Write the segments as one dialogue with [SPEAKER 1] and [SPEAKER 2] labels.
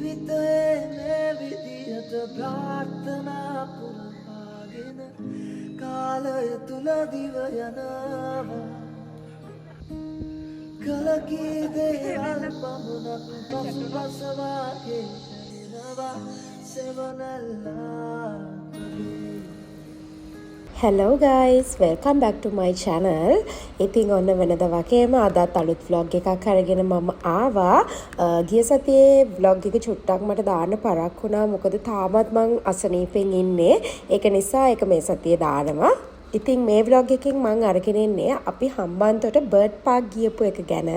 [SPEAKER 1] ජීවිතයේ මේ විදියට ප්‍රාර්ථනා පුරවාගෙන කාලය තුල දිව යනවා කලකී දේවල් පමණක් පසුපසවාගේ යනවා සෙවනල්ලා
[SPEAKER 2] Hello guys, welcome back to my channel. ඉතින් ඔන්න වෙනද වගේම අදත් අලුත් vlog එකක් අරගෙන මම ආවා. ගිය සතියේ vlog එක චුට්ටක් මට දාන්න පරක් වුණා. මොකද තාමත් මං අසනීපෙන් ඉන්නේ. ඒක නිසා ඒක මේ සතියේ දානවා. ඉතින් මේ vlog එකෙන් මං අරගෙන ඉන්නේ අපි හම්බන්තොට bird park ගියපු එක ගැන.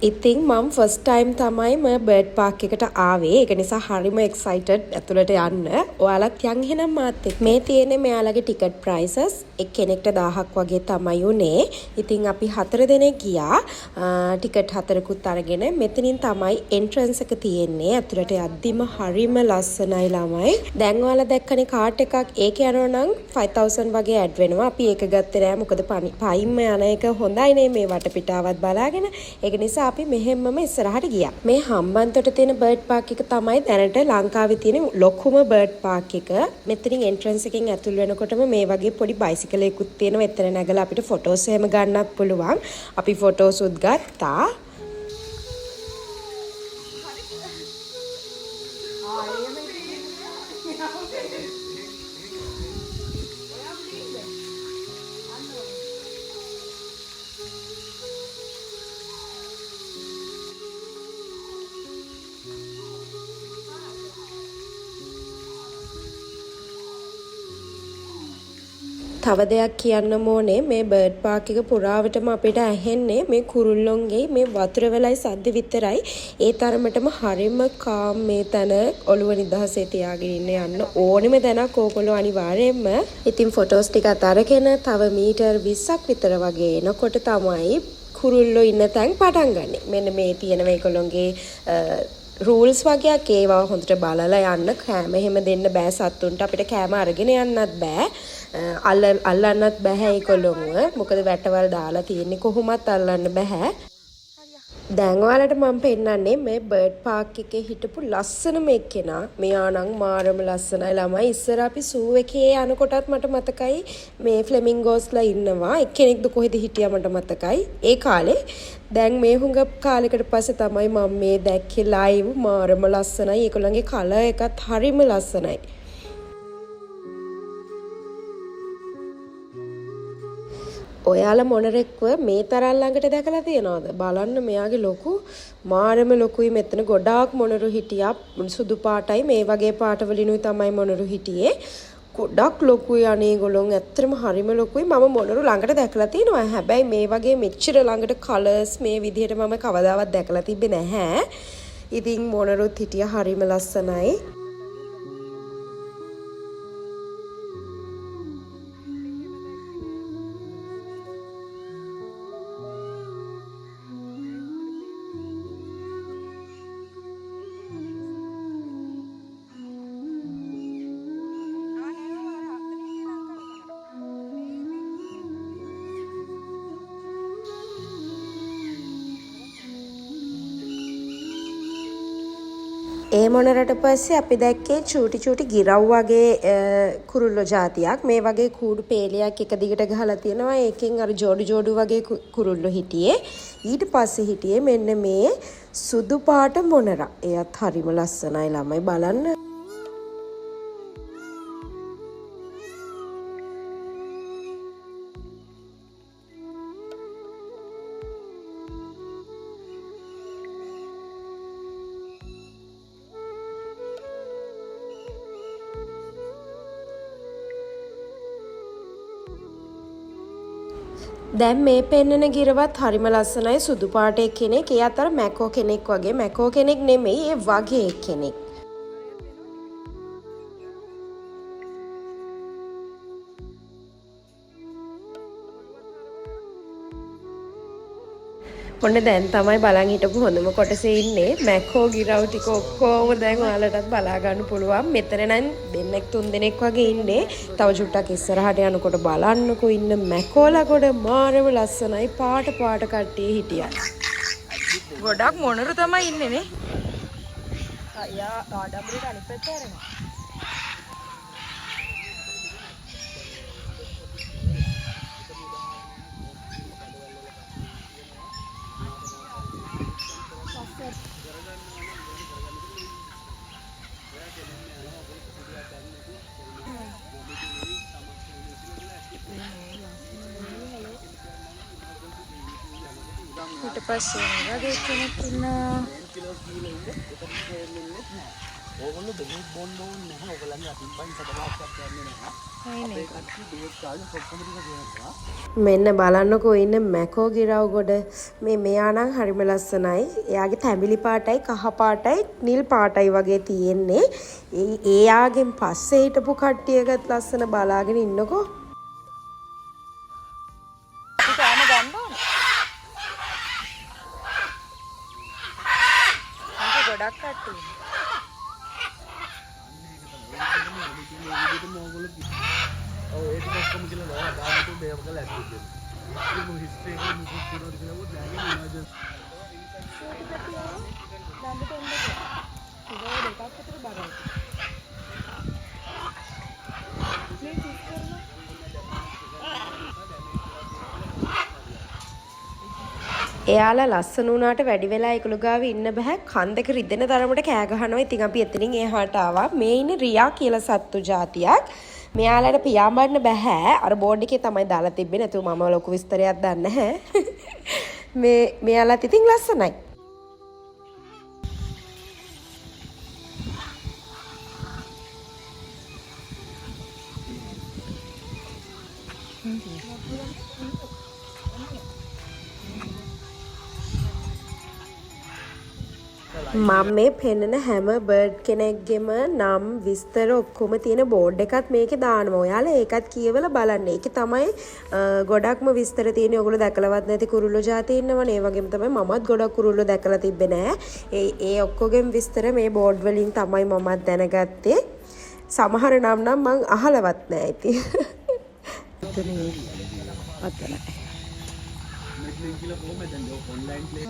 [SPEAKER 2] ඉතින් මම first time තමයි මම bird park එකට ආවේ. ඒක නිසා හරිම excited ඇතුළට යන්න. ඔයාලත් යන් එහෙනම් මාත් එක්ක. මේ තියෙන්නේ මෙයාලගේ ticket prices. එක්කෙනෙක්ට 1000ක් වගේ තමයි උනේ. ඉතින් අපි 4 දෙනෙක් ගියා. ticket 4කුත් අරගෙන මෙතනින් තමයි entrance එක තියෙන්නේ. ඇතුළට යද්දිම හරිම ලස්සනයි ළමයි. දැන් ඔයාලා දැක්කනේ කාට් එකක්. ඒක යනවා නම් 5000 වගේ ඇඩ් වෙනවා. අපි ඒක ගත්තේ නෑ. මොකද පයින්ම යන එක හොඳයි නේ මේ වටපිටාවත් බලාගෙන. ඒක නිසා අපි මෙහෙම්මම ඉස්සරහට ගියා. මේ හම්බන්තොට තියෙන බර්ඩ් පාක් එක තමයි දැනට ලංකාවේ තියෙන ලොකුම බර්ඩ් පාක් එක. මෙතනින් එන්ට්‍රන්ස් එකෙන් ඇතුල් වෙනකොටම මේ වගේ පොඩි බයිසිකල් එකකුත් තියෙනවා. එතන නැගලා අපිට ෆොටෝස් එහෙම ගන්නත් පුළුවන්. අපි ෆොටෝස් උත් ගත්තා. තව දෙයක් කියන්න ඕනේ මේ බර්ඩ් පාක් එක පුරාවටම අපිට ඇහෙන්නේ මේ කුරුල්ලොන්ගේ මේ වතුර වෙලයි සද්ද විතරයි. ඒ තරමටම හරිම කාම් මේ තන ඔළුව නිදහසේ තියාගෙන ඉන්න යන්න ඕනෙම තැනක් ඕගොල්ලෝ අනිවාර්යයෙන්ම. ඉතින් ෆොටෝස් ටිකත් අරගෙන තව මීටර් 20ක් විතර වගේ එනකොට තමයි කුරුල්ලෝ ඉන්න තැන් පටන් ගන්නෙ. මෙන්න මේ තියෙන මේගොල්ලොන්ගේ රූල්ස් වගේක් ඒවා හොඳට බලලා යන්න. කෑම එහෙම දෙන්න බෑ සත්තුන්ට. අපිට කෑම අරගෙන යන්නත් බෑ. අල්ලන්නත් බෑ ඒගොල්ලොන්ව. මොකද වැටවල් දාලා තියෙන්නේ කොහොමත් අල්ලන්න බෑ. දැන් ඔයාලට මම පෙන්නන්නේ මේ බර්ඩ් පාක් එකේ හිටපු ලස්සනම එක්කෙනා. මෙයා නම් මාරම ලස්සනයි ළමයි. ඉස්සර අපි සූ එකේ යනකොටත් මට මතකයි මේ ෆ්ලෙමින්ගෝස්ලා ඉන්නවා. එක්කෙනෙක්ද කොහෙද හිටියා මට මතකයි. ඒ කාලේ දැන් මේ හුඟ කාලයකට පස්සේ තමයි මම මේ දැක්කේ ලයිව්. මාරම ලස්සනයි. ඒගොල්ලන්ගේ කලර් එකත් හරිම ලස්සනයි. ඔයාලා මොනරෙක්ව මේ තරම් ළඟට දැකලා තියනවද? බලන්න මෙයාගේ ලොකු මාරම ලොකුයි. මෙතන ගොඩාක් මොනරු හිටියා. සුදු පාටයි මේ වගේ පාට වලිනුයි තමයි මොනරු හිටියේ. ගොඩක් ලොකුයි අනේ ගොල්ලොන්. ඇත්තටම හරිම ලොකුයි. මම මොනරු ළඟට දැකලා තිනවා. හැබැයි මේ වගේ මෙච්චර ළඟට කලර්ස් මේ විදිහට මම කවදාවත් දැකලා තිබ්බේ නැහැ. ඉතින් මොනරුත් හිටියා හරිම ලස්සනයි. ඒ මොනරට පස්සේ අපි දැක්කේ චූටි ගිරව් වගේ කුරුල්ලෝ జాතියක්. මේ වගේ කූඩු පේලියක් එක දිගට ගහලා තියෙනවා. ඒකෙන් අර ජෝඩු වගේ කුරුල්ලෝ හිටියේ. ඊට පස්සේ හිටියේ මෙන්න මේ සුදු පාට මොනරා. එයත් හරිම ලස්සනයි ළමයි බලන්න. දැන් මේ පෙන්නන ගිරවත් හරිම ලස්සනයි. සුදු පාට කෙනෙක්. ඒ අතර මැකෝ කෙනෙක් වගේ. මැකෝ කෙනෙක් නෙමෙයි, ඒ වගේ කෙනෙක්. ඔන්න දැන් තමයි බලන් හිටපු හොඳම කොටසේ ඉන්නේ. මැකෝ ගිරව් ටික ඔක්කොම දැන් ඔයාලටත් බලා ගන්න පුළුවන්. මෙතන නම් දෙන්නෙක් තුන් දෙනෙක් වගේ ඉන්නේ. තව චුට්ටක් ඉස්සරහට යනකොට බලන්නකෝ ඉන්න මැකෝලා ගොඩ මාරම ලස්සනයි. පාට කට්ටිය හිටියා. ගොඩක් මොනරු තමයි ඉන්නේ නේ. යා ආඩම්බරයට අනිත් පැත්ත ඇරෙනවා. ඊට පස්සේ වගේ කෙනෙක් ඉන්නවා.
[SPEAKER 1] ඕගොල්ලෝ බෙහෙත් බොන්න ඕනේ නැහැ. ඕගොල්ලන්ගේ අතින් පයින් සතමාක්ෂයක් යන්නේ නැහැ. කට්ටිය බෙහෙත් කාගෙන ඔක්කොම ටික ගෙනවා.
[SPEAKER 2] මෙන්න බලන්නකෝ ඉන්න මැකෝ ගිරව් ගොඩ. මෙයා නම් හරිම ලස්සනයි. එයාගේ තැඹිලි පාටයි කහ පාටයි නිල් පාටයි වගේ තියෙන්නේ. එයාගෙන් පස්සේ හිටපු කට්ටියකත් ලස්සන බලාගෙන ඉන්නකෝ. ගොඩක් කට්ටිය.
[SPEAKER 1] ඔව් ඒක ඔක්කොම කියලා නෝ දාන්න මේව කළා ඇතුළේ. ඒක හිස්ටරි එකේ මුකුත් කියනවද කියලා මොකද දැනගෙන ඉමර්ජන්සි.
[SPEAKER 2] එයාලා ලස්සන වුණාට වැඩි වෙලා ඒගොල්ලෝ ගාව ඉන්න බෑ. කන් දෙක රිදෙන තරමට කෑ ගහනවා. ඉතින් අපි එතනින් එහාට ආවා. මේ ඉන්නේ රියා කියලා සත්තු జాතියක්. මෙයාලට පියාඹන්න බෑ. අර බෝඩ් එකේ තමයි දාලා තිබ්බේ. නැතුව මම ලොකු විස්තරයක් දන්නේ නැහැ. මෙයාලත් ඉතින් ලස්සනයි. මම මේ පෙන්නන හැම බර්ඩ් කෙනෙක්ගෙම නම් විස්තර ඔක්කොම තියෙන බෝඩ් එකත් මේකේ දානවා. ඔයාලා ඒකත් කියවලා බලන්න. ඒකේ තමයි ගොඩක්ම විස්තර තියෙන්නේ. ඔයගොල්ලෝ දැකලවත් නැති කුරුල්ලෝ జాති ඉන්නවනේ. ඒ වගේම තමයි මමත් ගොඩක් කුරුල්ලෝ දැකලා තිබ්බේ නෑ. ඒ ඔක්කොගෙම විස්තර මේ බෝඩ් වලින් තමයි මමත් දැනගත්තේ. සමහර නම් මං අහලවත් නෑ ඉතින්.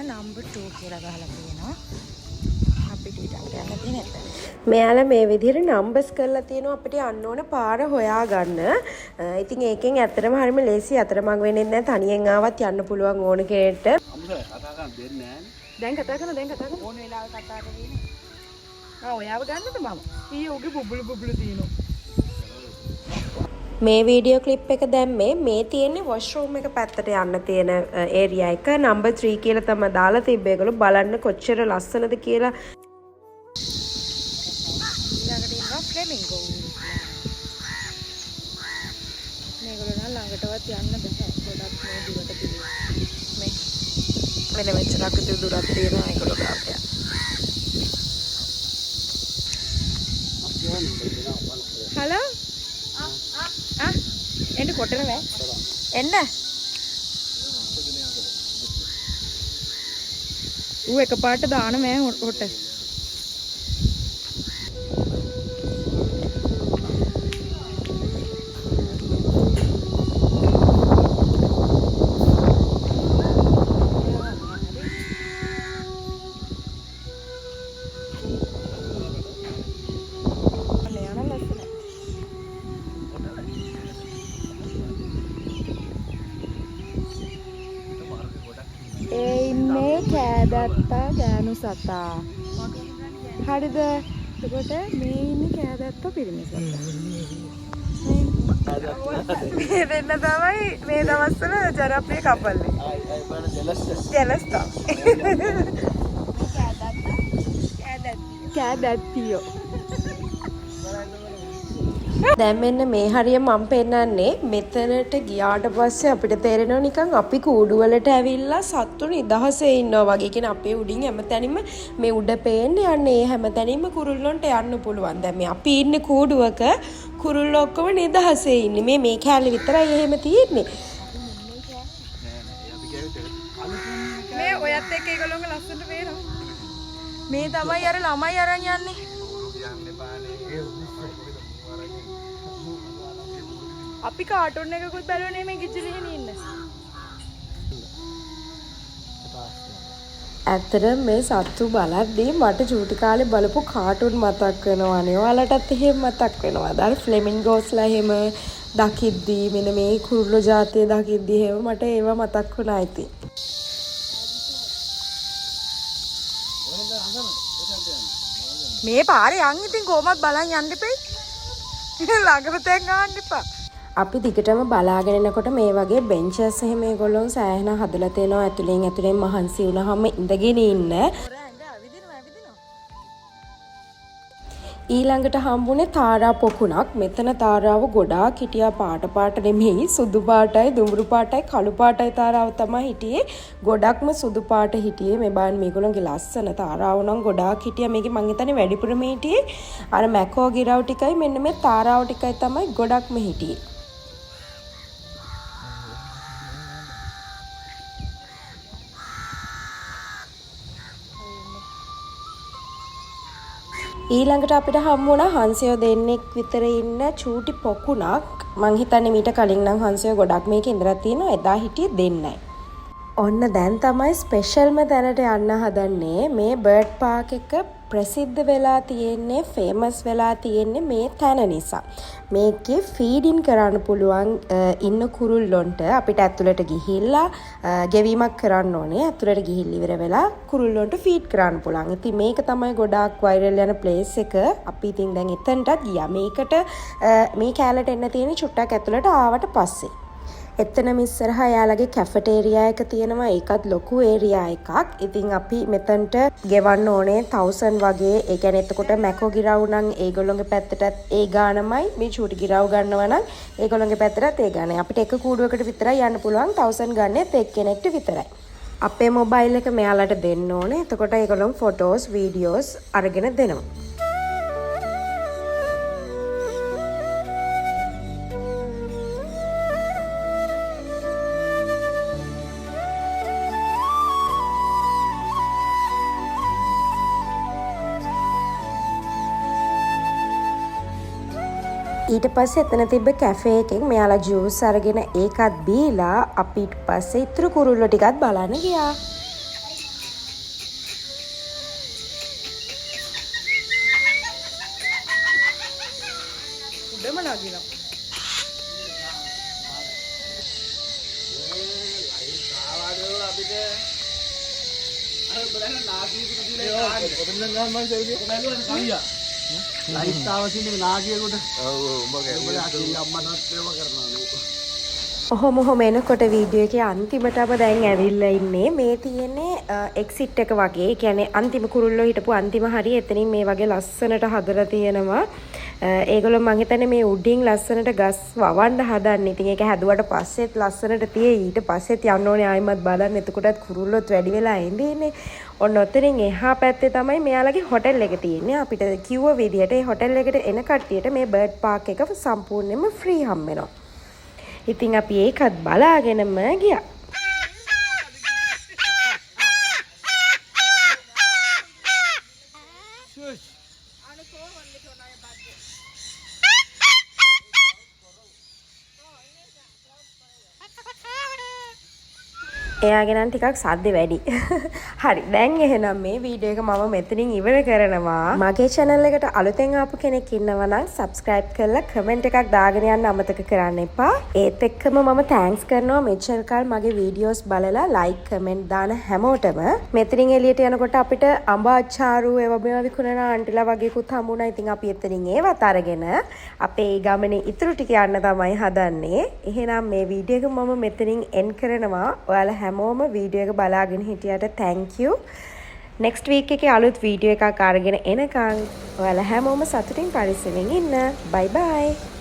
[SPEAKER 2] නම්බර් 2 කියලා ගහලා තියෙනවා. අපිට ඊට යන්න තියෙන්නේ. මෙයාලා මේ විදිහට නම්බර්ස් කරලා තියෙනවා අපිට යන්න ඕන පාර හොයාගන්න. ඉතින් ඒකෙන් ඇත්තටම හරියම ලේසි අතරමං වෙන්නේ නැහැ. තනියෙන් ආවත් යන්න පුළුවන් ඕන කෙනෙක්ට.
[SPEAKER 1] අමුසයි කතා කරන්න දෙන්නේ නැහැ.
[SPEAKER 2] දැන් කතා කරන ඕන වෙලාවක කතා කරගෙන. ඔයාව ගන්නද මම? ඊයේ උගේ බුබුලු තියෙනවා. මේ වීඩියෝ ක්ලිප් එක දැම්මේ මේ තියෙන්නේ වොෂ්රූම් එක පැත්තට යන්න තියෙන ඒරියා එක නම්බර් 3 කියලා තමයි දාලා තිබ්බේ. ඒගොල්ලෝ බලන්න කොච්චර ලස්සනද කියලා. ළඟට ඉන්නවා ෆ්ලෙමින්ගෝ. මේගොල්ලෝ නම් ළඟටවත් යන්න බෑ. ගොඩක් මේ දුරට පිළිවෙල. මේ මෙච්චරක් දුරක් තියෙනවා ඒගොල්ලෝ ගාවට. හලෝ එන්න කොටන බෑ එන්න ඌ එකපාරට දාන මෑ හොට මේ කෑදත්තා ගෑනු සතා හරිද එතකොට මේ ඉන්නේ කෑදත්තා පිරිමි සතා මේ දෙන්න තමයි මේ දවස්වල ජනප්‍රිය කපල්ලේ ජෙලස් කෑදත්තියෝ දැන් මෙන්න මේ හරිය මම පෙන්නන්නේ මෙතනට ගියාට පස්සේ අපිට තේරෙනවා නිකන් අපි කූඩු වලට ඇවිල්ලා සත්තු නිදහසේ ඉන්නවා වගේ. කියන්නේ අපේ උඩින් හැමතැනින්ම මේ උඩ පේන්නේ යන්නේ හැමතැනින්ම කුරුල්ලොන්ට යන්න පුළුවන්. දැන් මේ අපි ඉන්නේ කූඩුවක කුරුල්ලෝ ඔක්කොම නිදහසේ ඉන්නේ. මේ කෑල්ල විතරයි එහෙම තියෙන්නේ. මේ ඔයත් එක්ක ඒගොල්ලෝගේ ලස්සනට පේනවා. මේ තමයි අර ළමයි අරන් යන්නේ. අපි කාටුන් එකකුත් බැලුවනේ මේ ගිජ්ජලිහින් ඉන්න. ඇත්තටම මේ සත්තු බලද්දී මට චූටි කාලේ බලපු කාටුන් මතක් වෙනවානේ. ඔයාලටත් එහෙම මතක් වෙනවද? අර ෆ්ලෙමින්ගෝස්ලා එහෙම දකිද්දී මෙන්න මේ කුරුල්ලෝ ජාතිය දකිද්දී එහෙම මට ඒවා මතක් වුණා ඉතින්. මේ පාරේ යන් ඉතින් කොහොමද බලන් යන්න දෙපෙයි. ළඟට තැන් ගන්න එපා. අපි දිගටම බලාගෙන යනකොට මේ වගේ බෙන්චස් එහෙම මේගොල්ලෝ සෑහෙන හදලා තියෙනවා. ඇතුලෙන් මහන්සි වුණාම ඉඳගෙන ඉන්න. ඊළඟට හම්බුනේ තාරා පොකුණක්. මෙතන තාරාව ගොඩාක් හිටියා. පාට නෙමෙයි, සුදු පාටයි, දුඹුරු පාටයි, කළු පාටයි තාරාව තමයි හිටියේ. ගොඩක්ම සුදු පාට හිටියේ. මේ බලන්න මේගොල්ලෝගේ ලස්සන තාරාව නම් ගොඩාක් හිටියා. මේකේ මං හිතන්නේ වැඩිපුරම හිටියේ අර මැකෝ ගිරව් ටිකයි මෙන්න මේ තාරාව ටිකයි තමයි ගොඩක්ම හිටියේ. ඊළඟට අපිට හම්බ වුණා හංසයෝ දෙන්නෙක් විතර ඉන්න චූටි පොකුණක්. මං හිතන්නේ මීට කලින් නම් හංසයෝ ගොඩක් මේක ඉඳලා තියෙනවා. එදා හිටියේ දෙන්නයි. ඔන්න දැන් තමයි ස්පෙෂල්ම තැනට යන්න හදන්නේ. මේ බර්ඩ් පාක් එක ප්‍රසිද්ධ වෙලා තියෙන්නේ, ෆේමස් වෙලා තියෙන්නේ මේ තැන නිසා. මේකේ ෆීඩින් කරන්න පුළුවන් ඉන්න කුරුල්ලොන්ට අපිට ඇතුළට ගිහිල්ලා ගෙවීමක් කරන්න ඕනේ. ඇතුළට ගිහිල්ලා ඉවර වෙලා කුරුල්ලොන්ට ෆීඩ් කරන්න පුළුවන්. ඉතින් මේක තමයි ගොඩාක් වෛරල් යන ප්ලේස් එක. අපි ඉතින් දැන් එතනටත් ගියා. මේකට මේ කැලේට එන්න තියෙන චුට්ටක් ඇතුළට ආවට පස්සේ එතනම ඉස්සරහා යාලගේ කැෆටේරියා එක තියෙනවා. ඒකත් ලොකු ඒරියා එකක්. ඉතින් අපි මෙතනට ගෙවන්න ඕනේ 1000 වගේ. ඒ කියන්නේ එතකොට මැකෝ ගිරව් නම් ඒගොල්ලෝගේ පැත්තටත් ඒ ගානමයි. මේ චූටි ගිරව් ගන්නවා නම් ඒගොල්ලෝගේ පැත්තටත් ඒ ගානයි. අපිට එක කූඩුවකට විතරයි යන්න පුළුවන්. 1000 ගන්නෙත් එක්කෙනෙක්ට විතරයි. අපේ මොබයිල් එක මෙයාලට දෙන්න ඕනේ. එතකොට ඒගොල්ලෝ ෆොටෝස්, වීඩියෝස් අරගෙන දෙනවා. ඊට පස්සේ එතන තිබ්බ කැෆේ එකෙන් මෙයාලා ජූස් අරගෙන ඒකත් බීලා අපි ඊට පස්සේ ඉතුරු කුරුල්ලෝ ටිකත් බලන්න ගියා. උඩම නගිනවා.
[SPEAKER 1] ලයිට් ආවසින් නාගියෙකුට අම්මටත් ඒව කරනවා.
[SPEAKER 2] ඔහොම එනකොට වීඩියෝ එකේ අන්තිමටම දැන් ඇවිල්ලා ඉන්නේ. මේ තියෙන්නේ එක්සිට් එක වගේ. ඒ කියන්නේ අන්තිම කුරුල්ලෝ හිටපු අන්තිම හරිය එතනින් මේ වගේ ලස්සනට හදලා තියෙනවා. ඒගොල්ලෝ මං හිතන්නේ මේ උඩින් ලස්සනට ගස් වවන්න හදන්නේ. ඉතින් ඒක හැදුවට පස්සෙත් ලස්සනට තියෙයි. ඊට පස්සෙත් යන්න ඕනේ ආයිමත් බලන්න. එතකොටත් කුරුල්ලොත් වැඩි වෙලා ඉඳින්නේ. ඔන්න ඔතනින් එහා පැත්තේ තමයි මෙයාලගේ හොටෙල් එක තියෙන්නේ. අපිට කිව්ව විදියට මේ හොටෙල් එකට එන කට්ටියට මේ බර්ඩ් පාක් එක සම්පූර්ණයෙන්ම ෆ්‍රී හම්බ වෙනවා. ඉතින් අපි ඒකත් බලාගෙනම ගියා. එයාගේ නම් ටිකක් සද්ද වැඩි. හරි දැන් එහෙනම් මේ වීඩියෝ එක මම මෙතනින් ඉවර කරනවා. මගේ channel එකට අලුතෙන් ආපු කෙනෙක් ඉන්නවා නම් subscribe කරලා comment එකක් දාගෙන යන්න අමතක කරන්න එපා. ඒත් එක්කම මම thanks කරනවා මෙච්චර කල් මගේ videos බලලා like comment දාන හැමෝටම. මෙතනින් එළියට යනකොට අපිට අඹ අච්චාරු ඒවා මේවා විකුණන ආන්ටිලා වගේකුත් හම්බුණා. ඉතින් අපි එතනින් ඒවත් අරගෙන අපේ ගමනේ ඉතුරු ටික යන්න තමයි හදන්නේ. එහෙනම් මේ වීඩියෝ එක මම මෙතනින් end කරනවා. ඔයාලා හැමෝම වීඩියෝ එක බලාගෙන හිටියට thank you. next week එකේ අලුත් වීඩියෝ එකක් අරගෙන එනකන් ඔයාලා හැමෝම සතුටින් පරිස්සමෙන් ඉන්න. bye bye.